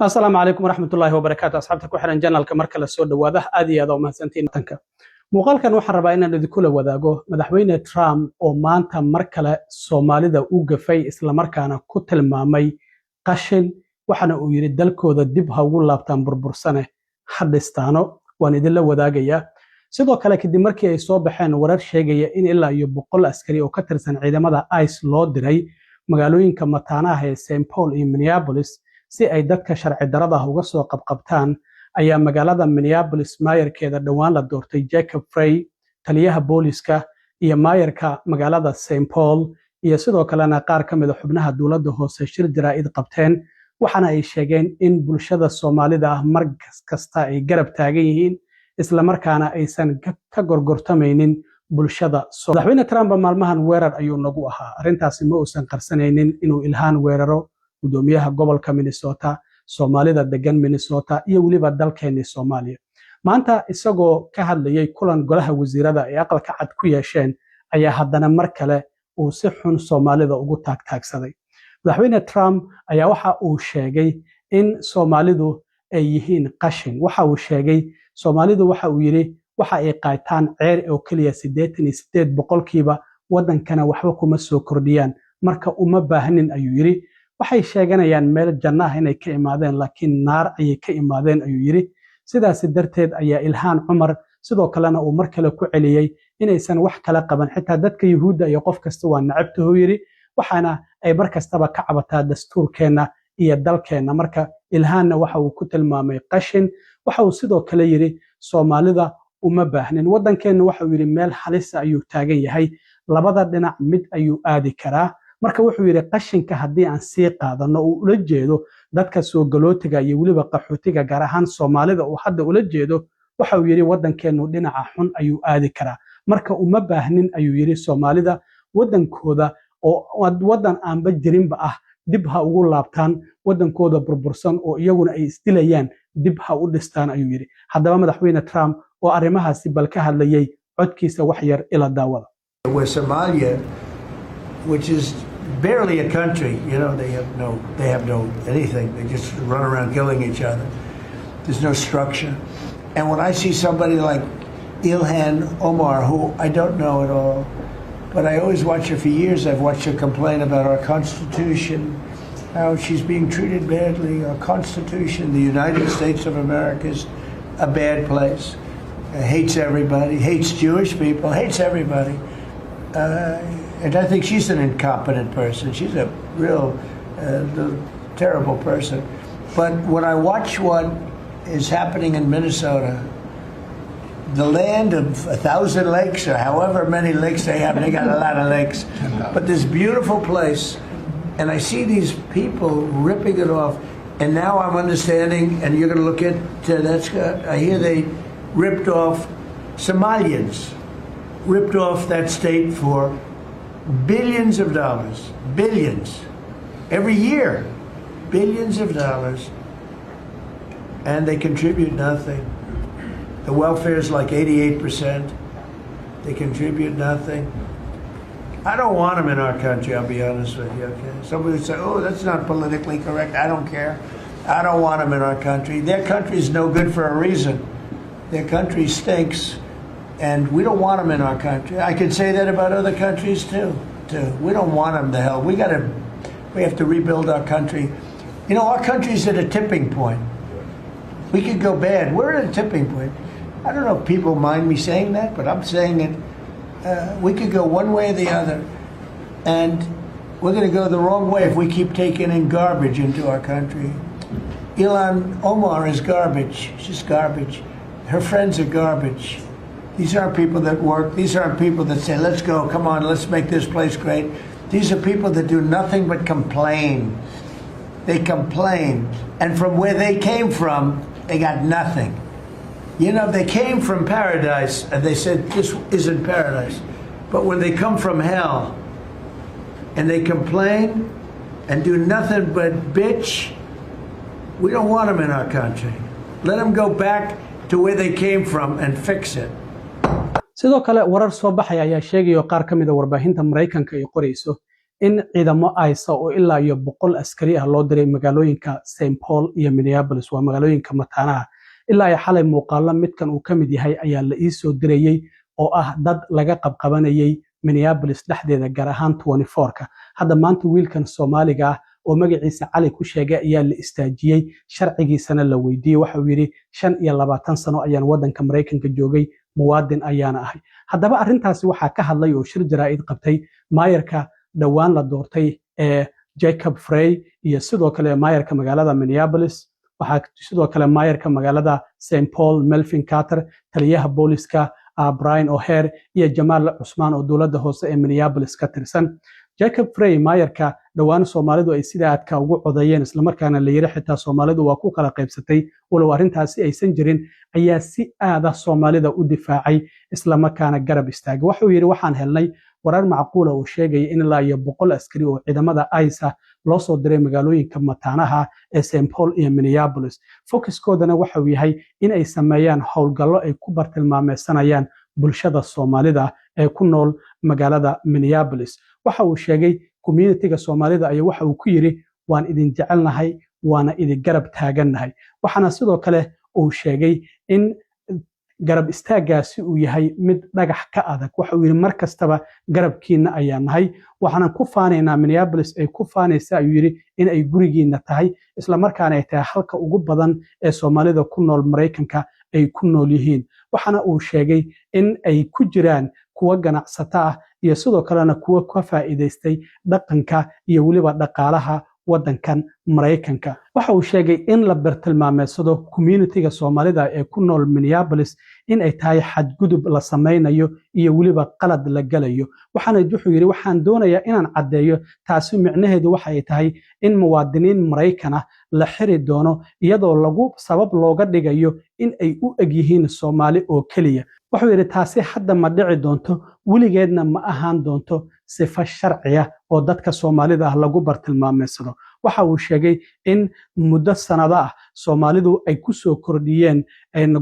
السلام عليكم ورحمة الله وبركاته أصحابتك وحنا جنال كمركز السود وواضح أدي هذا وما سنتين تنك muuqaal kan waxa rabaa inaan idin kula wadaago madaxweyne Trump oo maanta markale Soomaalida u gafay isla markaana ku tilmaamay qashin waxana uu yiri dalkooda dib ha ugu laabtaan burbursane hadhistaano waan idin la wadaagaya sidoo kale kadib markii ay soo baxeen warar sheegaya in ilaa iyo 100 askari oo ka tirsan ciidamada ICE loo diray magaalooyinka mataanaha ee St Paul iyo Minneapolis si ay dadka sharci darrada uga soo qabqabtaan ayaa magaalada Minneapolis maayarkeeda dhawaan la doortay Jacob Frey taliyaha booliska iyo maayarka magaalada St Paul iyo sidoo kalena qaar ka mid ah xubnaha dawladda hoose shir jaraa'id qabteen waxana ay sheegeen in bulshada Soomaalida ah mar kasta ay garab taagan yihiin isla markaana aysan ka gorgortamaynin bulshada madaxweyne Trump maalmahan weerar ayuu nagu ahaa arintaasi ma uusan qarsanaynin inuu ilhaan weeraro gudoomiyaha gobolka Minnesota Soomaalida degan Minnesota iyo waliba dalkeena Soomaaliya maanta isagoo ka hadlayay kulan golaha wasiirada ee aqalka cad ku yeesheen ayaa haddana mar kale uu si xun Soomaalida ugu taagtaagsaday madaxweyne Trump ayaa waxa uu sheegay in Soomaalidu ay yihiin qashin waxa uu sheegay Soomaalidu waxa uu yiri waxa ay qaataan ceer oo kaliya 88% wadankana waxba kuma soo kordhiyaan marka uma baahnin ayuu yiri waxay sheeganayaan meel janno ah inay ka imaadeen laakiin naar ayay ka imaadeen ayuu yiri sidaas darteed ayaa Ilhaan Cumar sidoo kalena uu mar kale ku celiyay inaysan wax kala qaban xitaa dadka Yahuudda iyo qof kasta waa nacabto yiri waxaana ay mar kastaba ka cabataa dastuurkeena iyo dalkeena marka Ilhaanna waxa uu ku tilmaamay qashin waxa uu sidoo kale yiri Soomaalida uma baahnin wadankeena waxa uu yiri meel halis ayuu taagan yahay labada dhinac mid ayuu aadi karaa marka wuxuu yiri qashinka hadii aan sii qaadano oo ula jeedo dadka soo galootiga iyo waliba qaxootiga gaar ahaan Soomaalida oo hadda ula jeedo waxa uu yiri wadankeenu dhinaca xun ayuu aadi karaa marka uma baahnin ayuu yiri Soomaalida wadankooda oo wadan aanba jirinba ah dib ha ugu laabtaan wadankooda burbursan oo iyaguna ay isdilayaan dib ha u dhistaan ayuu yiri haddaba madaxweyne Trump oo arrimahaasi bal ka hadlayay codkiisa wax yar ila daawada Somalia which is barely a country, you know, they have no anything. They just run around killing each other. There's no structure. And when I see somebody like Ilhan Omar, who I don't know at all, but I always watch her for years. I've watched her complain about our Constitution, how she's being treated badly. Our Constitution, the United States of America, is a bad place. Hates everybody, hates Jewish people, hates everybody. And I think she's an incompetent person. She's a real terrible person. But when I watch what is happening in Minnesota, the land of 1,000 lakes or however many lakes they have, they got a lot of lakes, but this beautiful place, and I see these people ripping it off, and now I'm understanding, and you're going to look at, I hear they ripped off Somalians, ripped off that state for billions of dollars, billions, every year, billions of dollars, and they contribute nothing. The welfare is like 88%. They contribute nothing. I don't want them in our country, I'll be honest with you, okay? Somebody would say, oh, that's not politically correct. I don't care. I don't want them in our country. Their country is no good for a reason. Their country stinks. And we don't want them in our country. I could say that about other countries too. We don't want them to hell. We have to rebuild our country. You know, our country's at a tipping point. We could go bad. We're at a tipping point. I don't know if people mind me saying that, but I'm saying it. We could go one way or the other. And we're going to go the wrong way if we keep taking in garbage into our country. Ilhan Omar is garbage. She's garbage. Her friends are garbage. These aren't people that work. These aren't people that say, let's go, come on, let's make this place great. These are people that do nothing but complain. They complain. And from where they came from, they got nothing. You know, they came from paradise and they said, this isn't paradise. But when they come from hell and they complain and do nothing but bitch, we don't want them in our country. Let them go back to where they came from and fix it. sidoo kale warar soo baxay ayaa sheegay qaar kamid ah warbaahinta Mareykanka ay qorayso in ciidamo aysa oo ilaa iyo 100 askari ah loo diray magaalooyinka St Paul iyo Minneapolis waa magaalooyinka mataanaha ilaa ay xalay muuqaalo midkan uu ka mid yahay ayaa la ii soo dirayay oo ah dad laga qabqabanayay Minneapolis dhexdeeda gaar ahaan 24ka hadda maanta wiilkan Soomaaliga ah oo magaciisa Cali ku sheegay ayaa la istaajiyay sharcigiisana la weydiiyay waxa uu yiri 25 sano ayaan wadanka Mareykanka joogay muwaadin ayaana ahay haddaba arrintaasi waxaa ka hadlay oo shir jaraa'id qabtay maayarka dhawaan la doortay ee Jacob Frey iyo sidoo kale maayarka magaalada Minneapolis waxaa sidoo kale maayarka magaalada St Paul Melvin Carter taliyaha booliska Brian O'Hare iyo Jamal Cusmaan oo dowladda hoose ee Minneapolis ka tirsan Jacob Frey maayarka dhawaan Soomaalidu ay sida aadka ugu codayeen isla markaana la yiri xitaa Soomaalidu waa ku kala qaybsatay walow arrintaasi aysan jirin ayaa si aad ah Soomaalida u difaacay isla markaana garab istaagay waxa uu yiri waxaan helnay warar macquul ah oo sheegay in ilaa iyo 100 askari oo ciidamada ICE loo soo diray magaalooyinka mataanaha ee St Paul iyo Minneapolis focuskoodana waxa uu yahay in ay sameeyaan howlgallo ay ku bartilmaameedsanayaan bulshada Soomaalida ee ku nool magaalada Minneapolis waxa uu sheegay community-ga Soomaalida ayaa waxa uu ku yiri waan idin jecelnahay waana idin garab taagannahay waxaana sidoo kale uu sheegay in garab istaagaasi uu yahay mid dhagax ka adag waxa uu yiri mar kastaba garabkiina ayaa nahay waxaan ku faanaynaa Minneapolis ay ku faanaysaa ayuu yiri in ay gurigiina tahay isla markaana ay tahay halka ugu badan ee Soomaalida ku nool Mareykanka ay ku nool yihiin waxaana uu sheegay in ay ku jiraan kuwa ganacsato ah iyo sidoo kalena kuwa ka faa'iideystay dhaqanka iyo waliba dhaqaalaha wadankan Mareykanka waxa uu sheegay in la bartilmaameedsado community-ga Soomaalida ee ku nool Minneapolis in ay tahay xadgudub la sameynayo iyo waliba qalad la galayo waxaana wuxuu yiri waxaan doonayaa inaan cadeeyo taasi micnaheedu waxa ay tahay in muwaadiniin Mareykan ah la xiri doono iyadoo lagu sabab looga dhigayo in ay u eg yihiin Soomaali oo kaliya wuxuu yiri taasi hadda ma dhici doonto weligeedna ma ahaan doonto sifa sharci ah oo dadka Soomaalida ah lagu bartilmaameedsado waxa uu sheegay in muddo sanado ah Soomaalidu ay ku soo kordhiyeen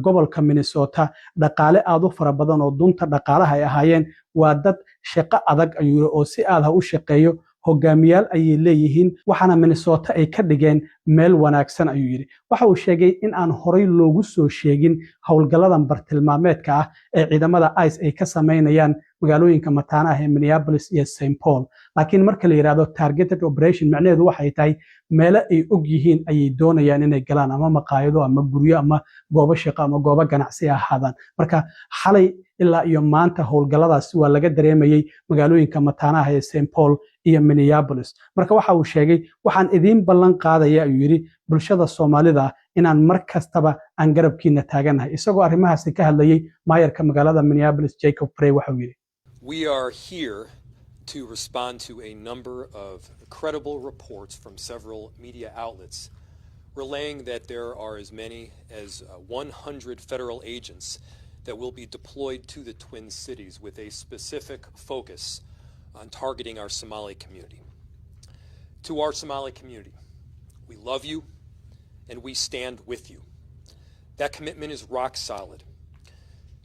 gobolka Minnesota dhaqaale aad u fara badan oo dunta dhaqaalaha ay ahaayeen waa dad shaqo adag ayuu oo si aad ah u shaqeeyo hogaamiyaal ay leeyihiin waxaana Minnesota ay ka dhigeen meel wanaagsan ayuu yiri waxa uu sheegay in aan horay loogu soo sheegin howlgalladan bartilmaameedka ah ee ciidamada ICE ay ka sameynayaan magaalooyinka mataanaha ee Minneapolis iyo St Paul laakiin marka la yiraahdo targeted operation macnaheedu waxay tahay meel ay og yihiin ay doonayaan inay galaan ama maqaayado ama guryo ama goobo shaqo ama goobo ganacsi ahaadaan marka xalay ilaa iyo maanta howlgalladaasi waa laga dareemayay magaalooyinka mataanaha ee St Paul iyo Minneapolis marka waxa uu sheegay waxaan idin ballan qaadaya ayuu yiri bulshada Soomaalida inaan mar kastaba aan garabkiina taaganahay isagoo arrimahaasi ka hadlayay maayarka magaalada Minneapolis Jacob Frey waxa uu yiri We are here to respond to a number of credible reports from several media outlets relaying that there are as many as 100 federal agents that will be deployed to the Twin Cities with a specific focus on targeting our Somali community. To our Somali community, we love you and we stand with you. That commitment is rock solid.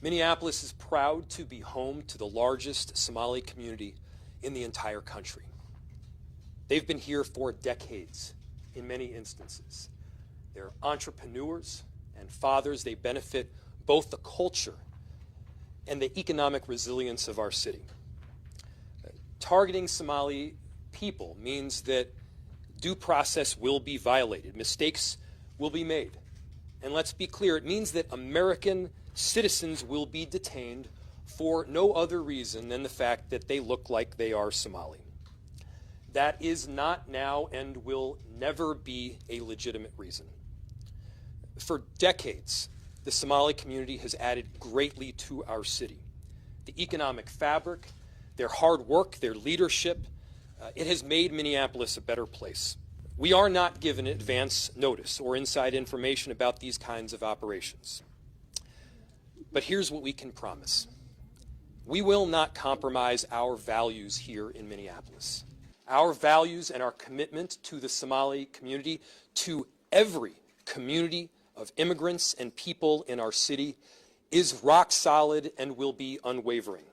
Minneapolis is proud to be home to the largest Somali community in the entire country. They've been here for decades in many instances. They're entrepreneurs and fathers. They benefit both the culture and the economic resilience of our city. Targeting Somali people means that due process will be violated. Mistakes will be made. And let's be clear, it means that American citizens will be detained for no other reason than the fact that they look like they are Somali. That is not now and will never be a legitimate reason. For decades, the Somali community has added greatly to our city. The economic fabric, their hard work, their leadership, it has made Minneapolis a better place. We are not given advance notice or inside information about these kinds of operations. But here's what we can promise. We will not compromise our values here in Minneapolis. Our values and our commitment to the Somali community, to every community of immigrants and people in our city, is rock solid and will be unwavering.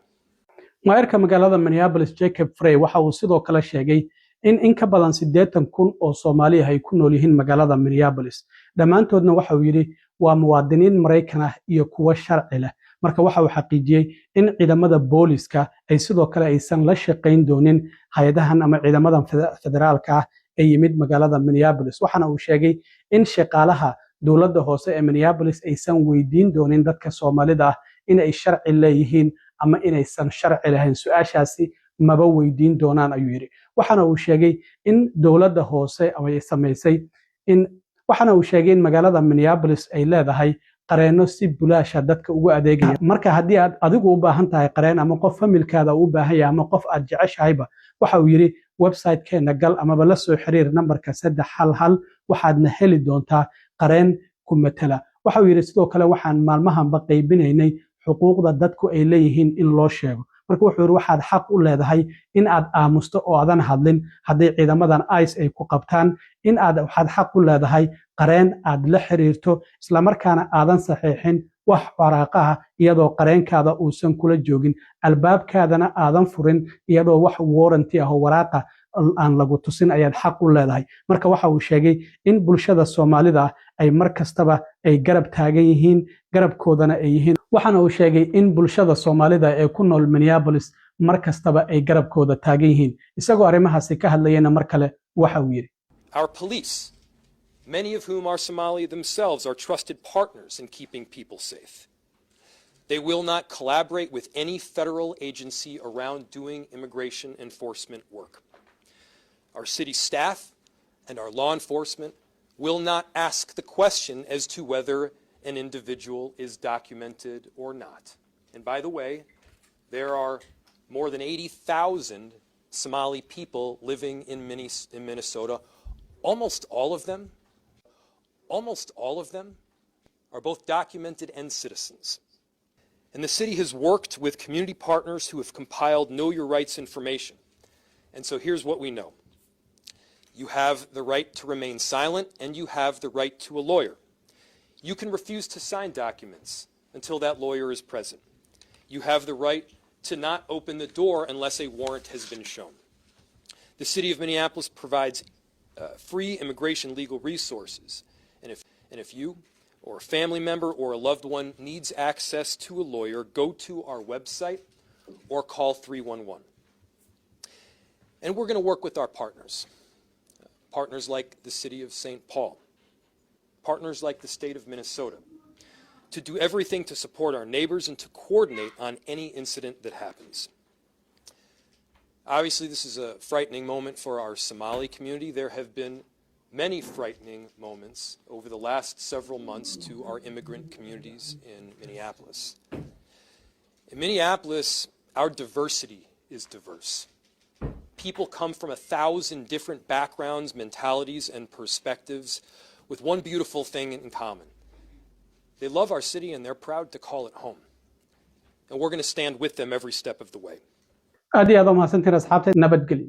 maayarka magaalada Minneapolis Jacob Frey waxa uu sidoo kale sheegay in ka badan 80,000 oo Soomaali ah ay ku nool yihiin magaalada Minneapolis dhammaantoodna waxa uu yiri waa muwaadiniin Mareykan ah iyo kuwa sharci leh marka waxa uu xaqiijiyay in ciidamada booliska ay sidoo kale aysan la shaqayn doonin hay'adahan ama ciidamadan federaalka ah ee yimid magaalada Minneapolis waxana uu sheegay in shaqaalaha dowladda hoose ee Minneapolis aysan weydiin doonin dadka Soomaalida ah in ay sharci leeyihiin ama inaysan sharci lahayn su'aashaasi maba weydiin doonaan ayuu yiri waxana uu sheegay in dowladda hoose ay sameysay in magaalada Minneapolis ay leedahay qareeno si bulaasha dadka ugu adeegaya marka haddii aad adigu u baahan tahay qareen ama qof familkaada u baahan yahay ama qof aad jeceshahayba waxa uu yiri website-keena gal ama la soo xiriir nambarka 311 waxaadna heli doontaa qareen ku matala waxa uu yiri sidoo kale waxaan maalmahanba qaybinaynay xuquuqda dadku ay leeyihiin in loo sheego marka wuxuu yiri waxaad xaq u leedahay in aad aamusto oo aadan hadlin haddii ciidamadan ICE ay ku qabtaan in aad waxaad xaq u leedahay qareen aad la xiriirto isla markaana aadan saxiixin wax waraaqaha iyadoo qareenkaada uusan kula joogin albaabkaadana aadan furin iyadoo wax warranty ah oo waraaqa aan lagu tusin ayaad xaq u leedahay marka waxa uu sheegay in bulshada Soomaalida ay mar kastaba ay garab taagan yihiin garabkoodana ay yihiin waxana uu sheegay in bulshada Soomaalida ee ku nool Minneapolis mar kastaba ay garabkooda taagan yihiin isagoo arrimahaasi ka hadlayna mar kale waxa uu yiri Our police, many of whom are Somali themselves, are trusted partners in keeping people safe. They will not collaborate with any federal agency around doing immigration enforcement work. Our city staff and our law enforcement will not ask the question as to whether an individual is documented or not. And by the way, there are more than 80,000 Somali people living in Minnesota. Almost all of them are both documented and citizens. And the city has worked with community partners who have compiled Know Your Rights information. And so here's what we know. You have the right to remain silent, and you have the right to a lawyer. You can refuse to sign documents until that lawyer is present. You have the right to not open the door unless a warrant has been shown. The city of Minneapolis provides free immigration legal resources. And if you or a family member or a loved one needs access to a lawyer, go to our website or call 311. And we're going to work with our partners. Partners like the city of St. Paul, partners like the state of Minnesota, to do everything to support our neighbors and to coordinate on any incident that happens. Obviously, this is a frightening moment for our Somali community. There have been many frightening moments over the last several months to our immigrant communities in Minneapolis. In Minneapolis, our diversity is diverse. People come from 1,000 different backgrounds, mentalities, and perspectives with one beautiful thing in common. They love our city and they're proud to call it home. And we're going to stand with them every step of the way. aad iyo aad u mahadsantiin asxaabta nabadgelyo